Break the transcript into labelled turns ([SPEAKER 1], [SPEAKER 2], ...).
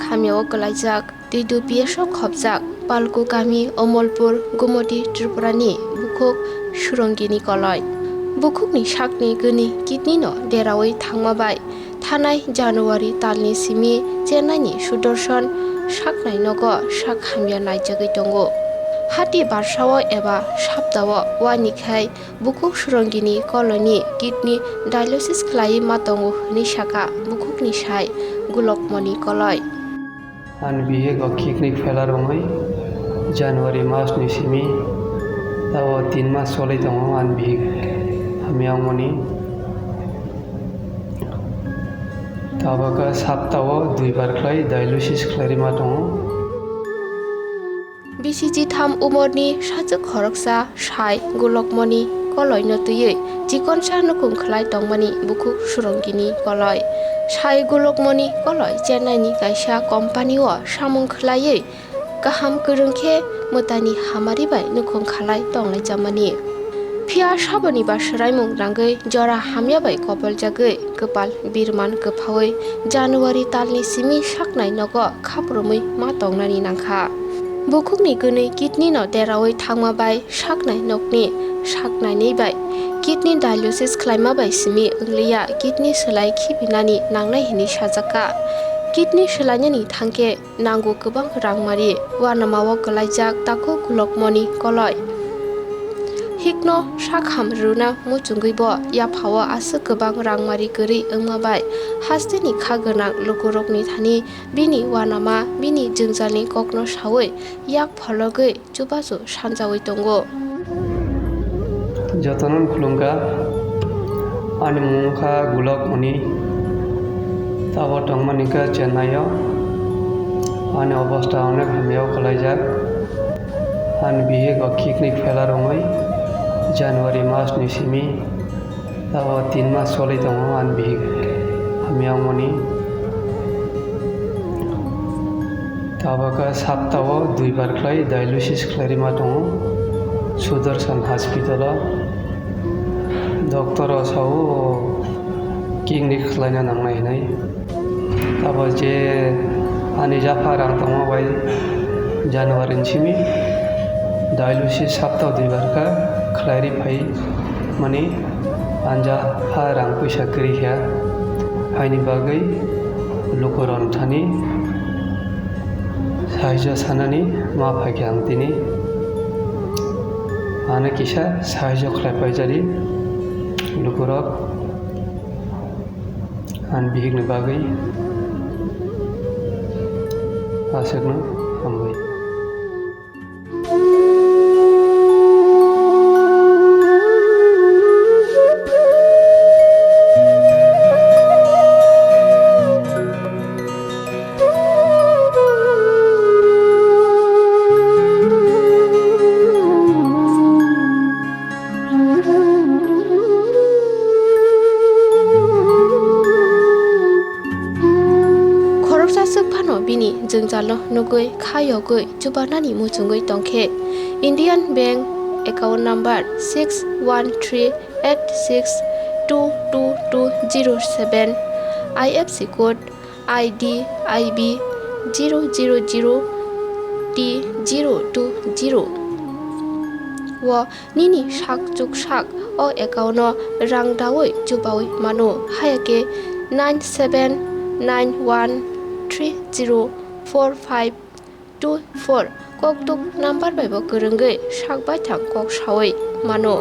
[SPEAKER 1] खामियाव गलायजाक दैदुबियासो खबजाक पालकु गामि अमलपुर गुमति त्रिपुरानि बुकुक सुरंगिनि कलय बुकुकनि साकनि गोनि किडनिनो देरावै थांमाबाय थानाय जानुवारि तालनि सिमि चेन्नाइनि सुदर्शन साकनाय नगो साक खामिया नायजागै दंगो हाति बारसाव एबा साप्ताव वानिखाय बुकुक सुरंगिनि कलयनि किडनी डायलिसिस खालाय मातंगो नि साका बुकुकनि साय गुलकमनि कलय
[SPEAKER 2] आन बिहे गखिकनिक फेलार रङै जानुवारि मासनि सिमि ताव 3 मास सलै दङ आन बिहे हामियावमनि तावका साप्ताव 2 बार खालाय डायलिसिस खालायमा दङ
[SPEAKER 1] बिसिजि 3 उमरनि साजो खरकसा साय गुलकमनि कलय नतुयै जिकनसा नुकुम खालाय दंमनि बुकुक सुरंगिनि कलय साय गुलकमनि कलय चेन्नाइनि गायसा कम्पानिव सामुं खालायै गाहाम गोरोंखे मोतानि हामारिबाय नुकुम खालाय दंलाय जामानि फिया साबनि बासरायमुं रांगै जरा हामियाबाय कपाल जागै गोपाल बिरमान गोफावै जानुवारि तालनि सिमि साकनाय नग खाप्रमै मा दंनानि नांखा बुकुकनि गोनै किडनिनो देरावै थांमाबाय साकनाय नगनि साकनायनैबाय किडनी डायलिसिस खालायमाबाय सिमि ओंलिया किडनी सोलाय खिबिनानि नांनाय हिनि साजाका किडनी सोलायनायनि थांखे नांगौ गोबां रांमारि वानामाव गलायजाक ताको गुलकमनि कलय हिकनो साखाम रुना मुचुंगैब याफाव आसो गोबां रांमारि गोरै ओंमाबाय हास्तेनि खागोनां लुकुरगनि थानि बिनि वानामा बिनि जोंजालनि ककनो सावै याक फलगै चुबाचु सानजावै दंगो
[SPEAKER 2] जतनन खुलुंगा आनि मुंखा गुलकमनि ताव दंमनिका चेन्नाइयाव आनि अबस्था अनेक हामियाव गलायजाक आनि बिहे गखिकनिक फेला रङै जानुवारि मासनि सिमि ताव 3 मास सलै दङ आनि बिहे हामियावमनि तावका साप्ताव 2 बार खालाय डायलिसिस खालायमा दङ सुदर्शन हस्पिटाल डक्टर साव किडनी खालायना नांनायनाय ताव जे आनि जाफा रां दङबाय जानुवारिनि सिमि डायलिसिस साप्ताव 2 बार का खालायरि फाय माने आनजा फा रां पैसा गैया फायनि बागै लुकुरन थानि साहाय्य सानानि मा फायखे आं दिनै आने किसा साहाय्य खालायबाय जारि लुकुरग आन बिहिगनि बागै आसोगनो हामबाय
[SPEAKER 1] बिनि जोंजालो नुगै खायगै चुबानानि मुचुंगै तंखे Indian bank account number 6113862207 IFC code ID IB 000T020 व निनि साक चुक साक ओ एकाउंट रां दावै चुबावै मानो हायके 9791304524 ककटुक नम्बर बायबो गोरोंगै साकबाय थां कक सावै मानो